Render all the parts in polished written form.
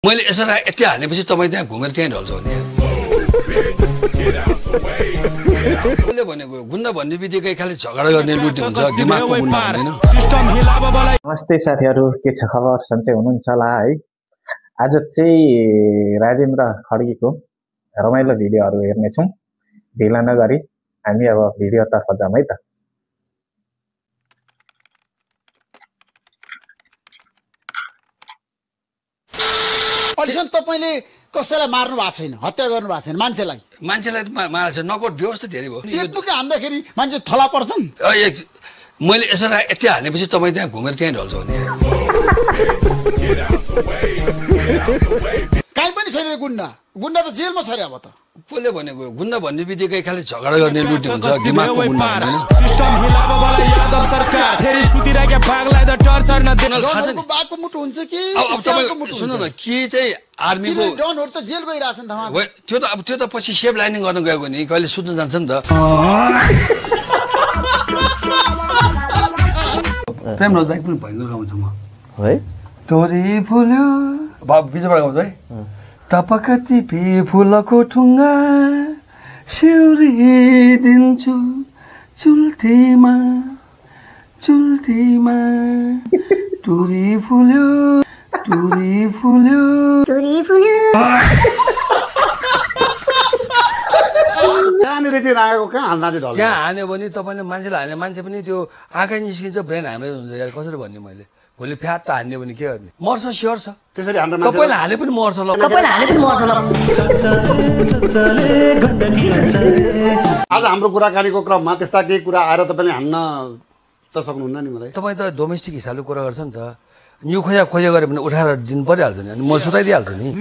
मैले यसरी यति हानेपछि तपाई त्यहाँ घुमेर त्यहाँ ढल्छ भने मैले भनेको गुन्डा भन्ने बित्तिकै खाली झगडा गर्ने लुट्ने हुन्छ दिमागको गुन्डा हैन। नमस्ते साथीहरु, के छ खबर? सन्चै हुनुहुन्छ होला है? आज चाहिँ राजेन्द्र खड्गीको रमाइलो भिडियोहरु हेर्ने छौं। ढिला नगरी हामी अब भिडियोतर्फ जाम है त। अलिसन तपाईले कसैलाई मार्नु भएको छैन, हत्या गर्नु भएको छैन मान्छेलाई मार्छ नकआउट व्यवस्था धेरै भयो। एकटुकै हान्दाखेरि मान्छे थला पर्छन्। मैले यसरी यति हानेपछि तपाई त्यहाँ घुमेर त्यहाँ ढल्छ भने काई पनि छैन गुन्डा त जेलमा छ रे। अब त कसले भनेको गुन्डा भन्ने बित्तिकै खाली झगडा गर्ने लुट्ने हुन्छ दिमागको गुन्डा हैन। सिस्टम हिलाबोला यादव सरकार फेरि सुतिराके भागलाई त टर्चर न दिन डनहरुको बाको मुटु हुन्छ कि सियालको मुटु सुन्नु न के चाहिँ आर्मीको डनहरु त जेल गइराछन् त। त्यो त पछि सेफ लाइनिङ गर्न गएको नि कहिले सुत्न जान्छ नि त। प्रेम रज दाइ पनि भयंकर गाउँछ म है। तोरी फुल्यो बाब बिचबाट गाउँछ है। तपकति पे फुलको ठुङ्गा सिउरी दिन्छु चुल्थीमा टुरी फुल्यो कहाँनिर चाहिँ राखेको कहाँ हाल्दा चाहिँ ढल्छ? कहाँ हान्यो भने तपाईले मान्छेलाई हान्यो मान्छे पनि त्यो आँखा निस्किन्छ ब्रेन हाम्रै हुन्छ यार। कसरी भन्ने मैले भोलि फ्याट त हान्यो भने के गर्ने? मर्छ स्योर छ। त्यसरी हान्दा मान्छे तपाईले हाले पनि मर्छ ल। आज हाम्रो कुराकानीको क्रममा त्यस्ता केही कुरा आएर तपाईले हान्न त सक्नुहुन्न नि मलाई। तपाई त डोमेस्टिक हिसाबले कुरा गर्छ नि त। न्यू खोजा गरे भने उठाएर दिन परिहाल्छ नि अनि म सुताइदिहाल्छु नि।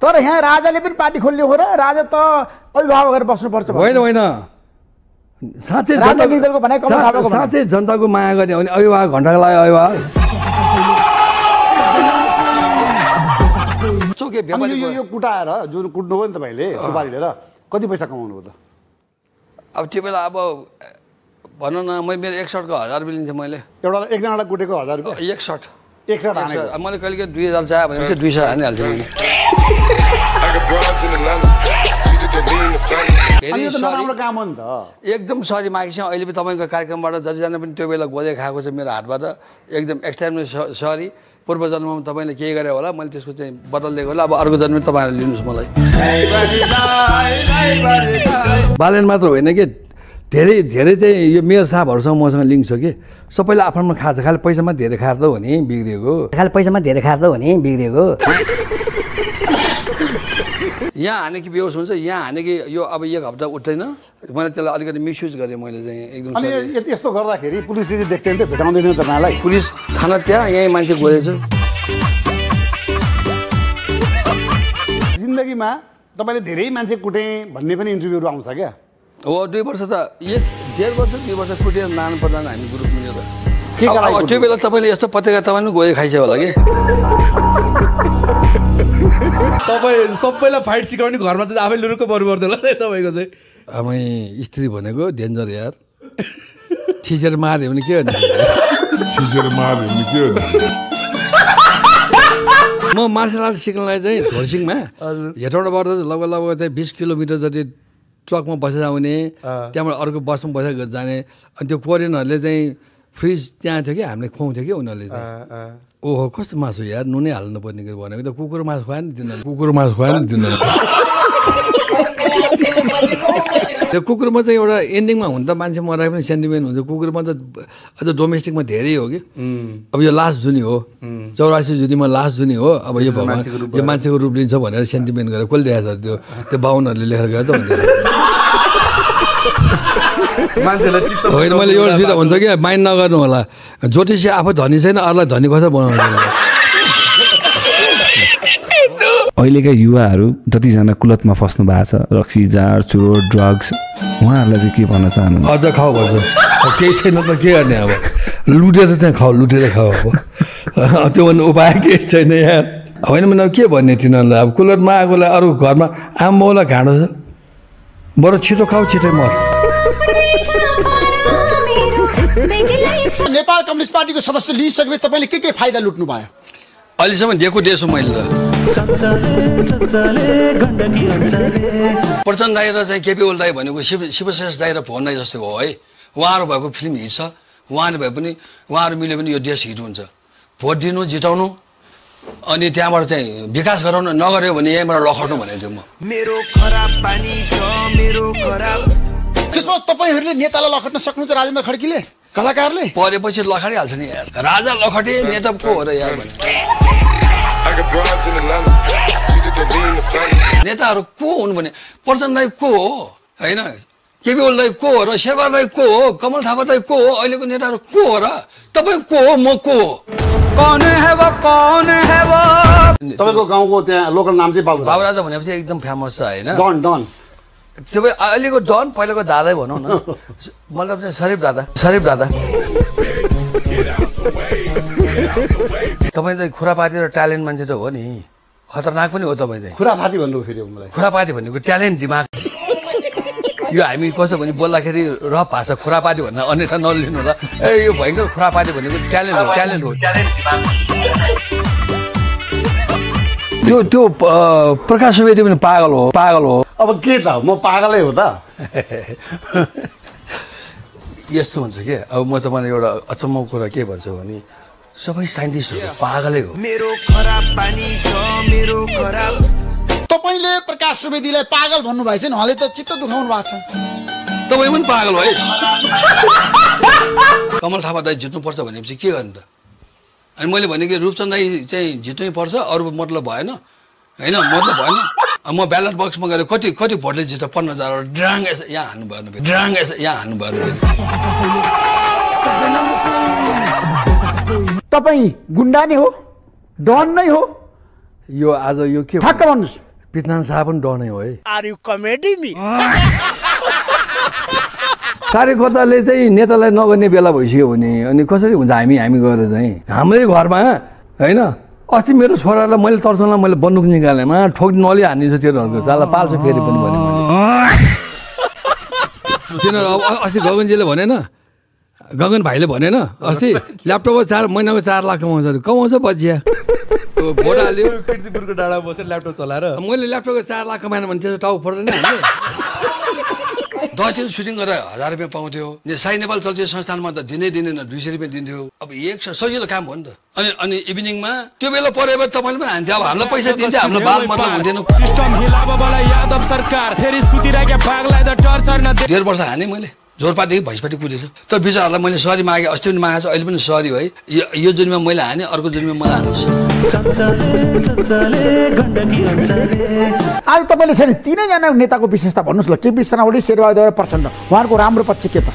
तर यहाँ राजाले पनि पार्टी खोल्ने हो र? राजा त अभिभावक गरेर बस्नुपर्छ। होइन साँच्चै जनताको माया गर्ने भने अभिभावक घण्टाको लागि अभिभावक यो कुटाएर जुन कुट्नु हो नि तपाईले सुपारी लिएर कति पैसा कमाउनु हो त? अब त्यो बेला अब भनौँ न मेरो एक सर्टको 1000 रुपियाँ लिन्छु मैले। एकजनालाई कुटेको 1000 रुपियाँ? एक सर्ट हानेको मैले कहिले 2000 चाह्यो भने चाहिँ 200 हानिहाल्छु मैले। एकदम सरी मागिसकेँ। अहिले पनि तपाईँको कार्यक्रमबाट जतिजना पनि त्यो बेला गोजे खाएको छ मेरो हातबाट एकदम एक्सट्रिमली सरी। पूर्व जन्ममा तपाईँले केही गरे होला मैले त्यसको चाहिँ बदल दिएको होला। अब अर्को जन्म तपाईँहरूले लिनुहोस् मलाई। बालेन मात्र होइन कि धेरै चाहिँ यो मेरो साहबहरूसँग मसँग लिङ्क छ कि सबैले आफ्नो खान्छ। खालि पैसामा धेरै खाएर त हो नि बिग्रिएको। यहाँ हाने कि बेहोस हुन्छ, यहाँ हाने कि यो अब एक हप्ता उठ्दैन। मैले त्यसलाई अलिकति मिसयुज गरेँ मैले चाहिँ एकदम। अनि यस्तो गर्दाखेरि पुलिसले देख्दैन त भेटाउँदैन तपाईँलाई? पुलिस थाना त्यहाँ यहीँ मान्छे गएछ। जिन्दगीमा तपाईँले धेरै मान्छे कुटे भन्ने पनि इन्टरभ्यूहरू आउँछ क्या? हो 2 वर्ष त 1.5 वर्ष 2 वर्ष कुटेर लानु पर्दा हामी ग्रुप मिलेर त्यो बेला तपाईँले यस्तो पत्रिका तपाईँ पनि गोए खाइसक्यो होला कि। तपाईँ सबैलाई फाइट सिकाउने घरमा चाहिँ आफै लुरुको पर्नु पर्दैन होला तपाईँको चाहिँ। आमै स्त्री भनेको डेन्जर यार। थिचेर मार्यो भने के हुन्छ? म मार्सल आर्ट सिक्नलाई चाहिँ धोरसिङमा हेटौँडाबाट लगभग चाहिँ 20 किलोमिटर जति ट्रकमा बसेर आउने, त्यहाँबाट अर्को बसमा बसेर जाने। अनि त्यो कोरियनहरूले चाहिँ फ्रिज त्यहाँ थियो कि हामीले खुवाउँथ्यो कि उनीहरूले चाहिँ। ओहो कस्तो मासु यार, नुनै हाल्नु पर्ने भनेको त कुकुर मासु खुवायो नि तिनीहरूले। त्यो कुकुरमा चाहिँ एउटा एन्डिङमा हुन त मान्छे मराए पनि सेन्टिमेन्ट हुन्छ। कुकुरमा त अझ डोमेस्टिकमा धेरै हो कि। अब यो लास्ट जुनी हो 84 जुनीमा लास्ट जुनी हो। अब यो भगवान् यो मान्छेको रूप लिन्छ भनेर सेन्टिमेन्ट गरेर कसले देखाएको छ? त्यो बाहुनहरूले लेखेर गयो त होइन। मैले एउटा सिधा भन्छ कि माइन्ड नगर्नु होला। ज्योतिषी आफै धनी छैन, अरूलाई धनी कसरी बनाउनु? अहिलेका युवाहरू जतिजना कुलतमा फस्नु भएको छ, रक्सी जार चोर ड्रग्स, उहाँहरूलाई चाहिँ के भन्न चाहनुहुन्छ? अझ खाऊ भन्छ। केही छैन त के गर्ने? अब लुटेर त्यहाँ खाऊ, लुटेर खाऊ। अब त्यो भन्ने उपाय केही छैन यार। होइन भने अब के भन्ने तिनीहरूलाई? अब कुलतमा आएकोलाई अरू घरमा आमाउलाई घाँडो छ, बरु छिटो खाऊ छिटै मर। नेपाल कम्युनिस्ट पार्टीको सदस्य लिइसकेपछि तपाईँले के फाइदा लुट्नु भयो? अहिलेसम्म दिएको दिएछु मैले त। प्रचण्ड दाई र चाहिँ केपी ओली दाई भनेको शिवशेष दाई र भुवन दाई जस्तै हो है। उहाँहरू भएको फिल्म हिट छ, उहाँहरू भए पनि उहाँहरू मिल्यो भने यो देश हिट हुन्छ। भोट दिनु जिताउनु अनि त्यहाँबाट चाहिँ विकास गराउनु, नगर्यो भने यहीँबाट लखट्नु भनेको थिएँ म। त्यसमा तपाईँहरूले नेतालाई लखट्न सक्नुहुन्छ राजेन्द्र खड्कीले, कलाकारले? परेपछि लखटिहाल्छ नि यार। राजा लखटे नेता को हो र यार भने। नेताहरू को हुन् भने प्रचण्ड दाई को हो होइन, केपी ओली दाई को हो र शेरबहादुर दाई को हो, कमल थापा दाई को हो, अहिलेको नेताहरू को हो र? तपाईँ को हो, म को हो? तपाईँको गाउँको त्यहाँ लोकल नाम चाहिँ बाबु राजा भनेपछि एकदम फेमस छ होइन। डन डन तपाईँ अहिलेको डन, पहिलाको दादै भनौँ न, मतलब चाहिँ शरीफ दादा। तपाईँ त खुरापाती र ट्यालेन्ट मान्छे त हो नि, खतरनाक पनि हो तपाईँ चाहिँ। खुरापाती भन्नु फेरि मलाई? खुरापाती भनेको ट्यालेन्ट, दिमाग। यो हामी कसो भने बोल्दाखेरि रफ भाषा खुरापाती भन्न अन्यथा नलिनु ल। ए यो भयङ्कर खुरापाती भनेको ट्यालेन्ट हो। त्यो प्रकाश सुवेदी पनि पागल हो। अब के त, म पागलै हो त? यस्तो हुन्छ के, अब म तपाईँलाई एउटा अचम्मको कुरा के भन्छु भने सबै साइन्टिस्टहरू पागलै हो। तपाईँले प्रकाश सुवेदीलाई पागल भन्नुभएको छ नि, उहाँले त चित्त दुखाउनु भएको छ। तपाईँ पनि पागल हो है। कमल थापा दाई जित्नुपर्छ भनेपछि के गर्नु त? अनि मैले भने कि रूपचन्द दाई चाहिँ जित्नै पर्छ, अरू मतलब भएन होइन, मतलब भएन। म ब्यालेट बक्समा गएर कति भोटले जित्छ 15,000 ड्राङ यसो यहाँ हान्नुभयो। तपाईँ गुन्डा नै हो, डन नै हो? यो आज यो के ठक्क भन्नुहोस्। पितनान शाह पनि डनै हो है। Are you comedy me? कार्यकर्ताले चाहिँ नेतालाई नगर्ने बेला भइसक्यो भने अनि कसरी हुन्छ? हामी गएर चाहिँ हाम्रै घरमा होइन, अस्ति मेरो छोरालाई मैले तर्सनलाई मैले बन्दुक निकालेमा ठोक नली हानिन्छ तिनीहरूको, चाला पाल्छ फेरि पनि भने तिनीहरू। अब अस्ति गगनजीले भनेन, गगन भाइले भनेन अस्ति ल्यापटपमा 4 महिनाको 4 लाख कमाउँछ बजिया। भोट हाल्यो किर्तिपुरको डाँडा बसेर ल्यापटप चलाएर मैले ल्यापटपको 4 लाख कमाएन भने त्यसो टाउ पर्दैन। 10 दिन सुटिङ गरेर 1000 रुपियाँ पाउँथ्यो। साई नेपाल चलचित्र संस्थानमा त दिँदैन 200 रुपियाँ दिन्थ्यो। अब एक सजिलो काम हो नि त। अनि इभिनिङमा त्यो बेला पऱ्यो भने तपाईँले पनि हान्थ्यो। अब हामीलाई पैसा दिन्छ, हामीलाई बाल मतलब हुँदैन। 1.5 वर्ष हाने मैले, जोरपादेखि भैँसपाटी कुदेर। तर बिचराहरूलाई मैले सरी मागेँ, अस्ति पनि मागेको छु, अहिले पनि सरी है। यो जुनमा मैले हाने, अर्को जुनमा मलाई हान्नुहोस्। आज तपाईँले छ नि तीनैजना नेताको विशेषता भन्नुहोस् ल। केपी शर्मा ओली, शेरबहादुर देउवा, प्रचण्ड, उहाँहरूको राम्रो पक्ष के त?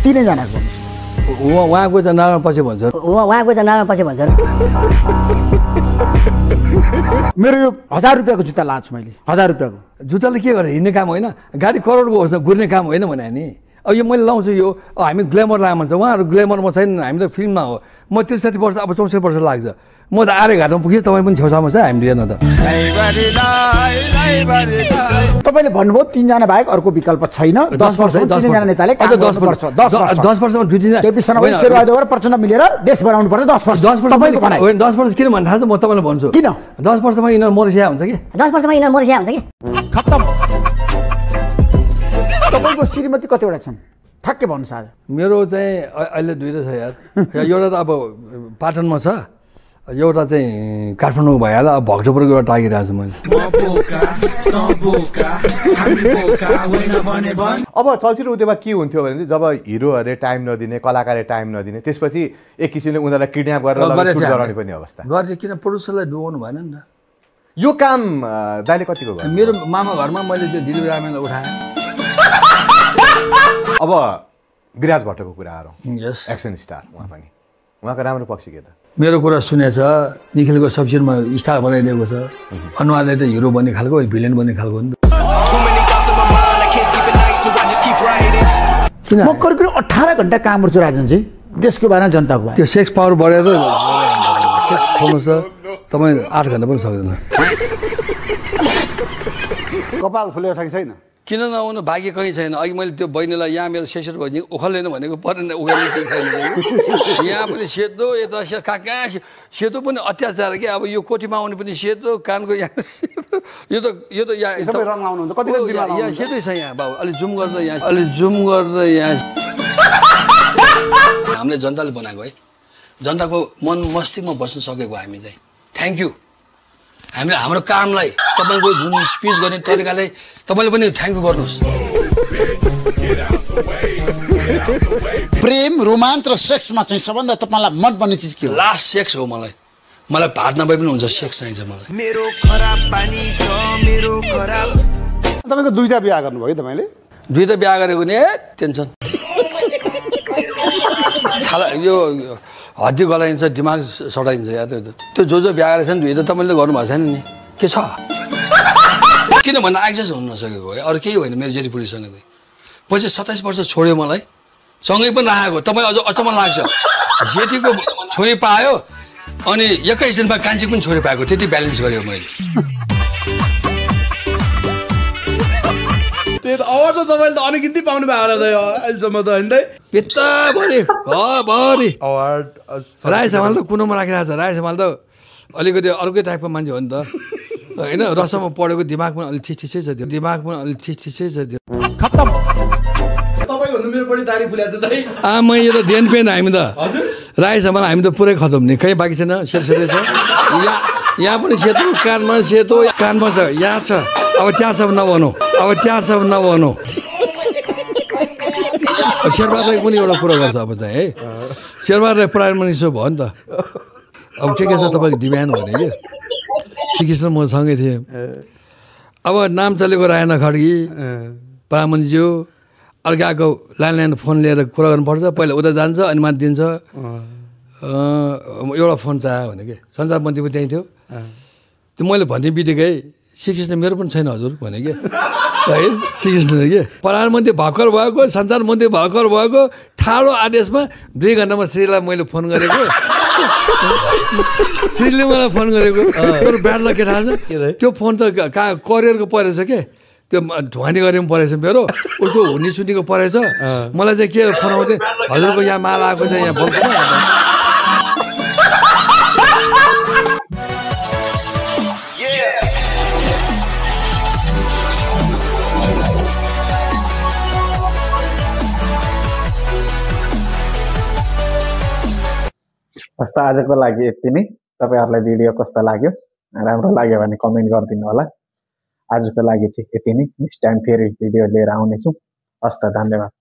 तीनैजनाको भन्नुहोस्। उहाँको त नारायण पछि भन्छ। मेरो यो 1000 रुपियाँको जुत्ता लाछु मैले, 1000 रुपियाँको जुत्ताले के गर्ने? हिँड्ने काम होइन, गाडी करोडको होस् न, गुर्ने काम होइन भने नि। अब यो मैले लाउँछु, यो हामी ग्ल्यामर लाम भन्छ, उहाँहरू ग्ल्यामरमा छैन, हामी त फिल्ममा हो। म 63 वर्ष, अब 64 वर्ष लाग्छ। म त आर्यघाटमा पुगेँ, तपाईँ पनि छेउछाउमा छ, हामी दिएन त। तपाईँले भन्नुभयो 3 जना बाहेक अर्को विकल्प छैन। 10 वर्ष 3जना नेताले 10 वर्षमा 2-3 केपी शर्मा ओली, शेरबहादुर देउवा, प्रचण्ड मिलेर देश बनाउनु पर्छ। 10 वर्ष तपाईँको भनाइ होइन। 10 वर्ष किन भन्नु थाल्छ? म तपाईँलाई भन्छु किन। 10 वर्षमा यिनीहरू मरिसिया हुन्छ कि? 10 वर्षमा यिनीहरू मरिसिया हुन्छ कि? खत्तम। तपाईँको श्रीमती कतिवटा छन् ठ्याक्कै भन्नुहोस्। आज मेरो चाहिँ अहिले 2 छ यार। एउटा त अब पाटनमा छ, एउटा चाहिँ काठमाडौँ भइहाल्यो। अब भक्तपुरको एउटा टागिरहेको छु मैले। अब चलचित्र उद्योगमा के हुन्थ्यो भने जब हिरोहरूले टाइम नदिने, कलाकारले टाइम नदिने, त्यसपछि एक किसिमले उनीहरूलाई किडन्याप गरेर सुट गराउने पनि अवस्था गर्छ। किन प्रड्युसरलाई डुबाउनु भएन नि त? यो काम दाइले कतिको गर्यो? मेरो मामा घरमा मैले त्यो दिलीप रामेलाई उठाएँ। अब विराज भट्टको कुरा आरौँ, यस एक्सन स्टार, उहाँ पनि, उहाँको राम्रो पक्ष के त? मेरो कुरा सुनेछ, निखिलको सब्सिडीमा स्टार बनाइदिएको छ। अनुहारले त हिरो बन्ने खालको, भिलेन बन्ने खालको नि। म करिब 18 घण्टा काम गर्छु राजनजी, देशको बारेमा जनताको बारेमा। त्यो सेक्स पावर बढेर खोल्नुहोस् त, तपाईँ 8 घण्टा पनि सक्दैन। कपाल फुलेको छ कि छैन? किन नआउनु भाग्य कहीँ छैन अघि मैले त्यो बहिनीलाई यहाँ मेरो सेसर बहिनी उखाल्दैन भनेको परेन उखाल्ने केही छैन यहाँ पनि सेतो यता कहाँ सेतो पनि अत्याचार के अब यो कोठीमा आउने पनि सेतो कानको यहाँ यो त यहाँ सेतै छ यहाँ बाबु अलि जुम गर्दा यहाँ हामीले जनताले बनाएको है जनताको मन मस्तिष्कमा बस्न सकेको हामी चाहिँ थ्याङ्क यू हामीले हाम्रो कामलाई तपाईँको जुन स्पिच गर्ने तरिकाले तपाईँले पनि थ्याङ्क यू गर्नुहोस् प्रेम रोमान्च र सेक्समा चाहिँ सबभन्दा तपाईँलाई मनपर्ने चिज के हो लास्ट सेक्स हो मलाई भात नभए पनि हुन्छ सेक्स चाहिन्छ मलाई मेरो खराब पानी छ मेरो खराब तपाईको दुईटा बिहे गर्नुभयो तपाईले दुईटा बिहे गरेको नि टेन्सन छाला यो हड्डी गलाइन्छ दिमाग सडाइन्छ यार त्यो जो बिहा गरेको छ नि दुईटा तपाईँले गर्नुभएको छैन नि के छ किन भन्दा एक्सेस हुन नसकेको है अरू केही होइन मेरो जेठीपुरीसँग चाहिँ पछि 27 वर्ष छोड्यो मलाई सँगै पनि राखेको तपाईँ अझ अचम्म लाग्छ जेठीको छोरी पायो अनि 21 दिनमा कान्छी पनि छोरी पाएको त्यति ब्यालेन्स गर्यो मैले अवार्ड त तपाईँले त अनिगिन्ती पाउनु भएको होला त अहिलेसम्म त होइन पित्ताभरि घरभरि अवार्ड राई समाल त कुनोमा राखिरहेको छ राई समाल त अलिकति अर्कै टाइपको मान्छे हो नि त होइन रसममा पढेको दिमाग पनि अलिक ठिसठिसै छ त्यो खत्तम तपाईँको भन्दा मेरो बढी दारी फुल्याएको छ दाइ म यो त डेन पेन हामी त राई समाल हामी त पुरै खतम नि कहीँ बाँकी छैन सेतो छ यहाँ पनि सेतो कानमा छ यहाँ छ अब त्यहाँ सब नभनौँ शेरबहादुरलाई पनि एउटा कुरा गर्छ अब चाहिँ है शेरबहादुरलाई प्राइम मिनिस्टर भयो नि त अब के छ तपाईँको डिमान्ड भने कि श्रीकृष्ण म सँगै थिएँ अब नाम चलेको रायना खड्गी प्राइम मिनिस्टर अर्काको ल्यान्डलाइन फोन लिएर कुरा गर्नुपर्छ पहिला उता जान्छ अनि माथि दिन्छ एउटा फोन चाहियो भने कि सञ्चार मन्त्री पनि त्यहीँ थियो त्यो मैले भन्ने बित्तिकै श्रीकृष्ण मेरो पनि छैन हजुर भने कि है श्रीकृष्ण के प्रधानमन्त्री भर्खर भएको सञ्चार मन्त्री भर्खर भएको ठाडो आदेशमा 2 घन्टामा श्रीलाई मैले फोन गरेको श्रीले मलाई फोन गरेको तर ब्याड लक के थाहा छ त्यो फोन त कहाँ करियरको परेछ के त्यो ढुवानी गरे पनि परेछ मेरो उसको हुनी सुनीको परेछ मलाई चाहिँ के फोन आउँथ्यो हजुरको यहाँ माल आएको छ यहाँ बोल्दैन हस्त आजको लागि यति नै तपाईहरुलाई भिडियो कस्तो लाग्यो राम्रो लाग्यो भने कमेन्ट गरिदिनु होला आजको लागि चाहिँ यति नै नेक्स्ट टाइम फेरि भिडियो लिएर आउने छु हस्त धन्यवाद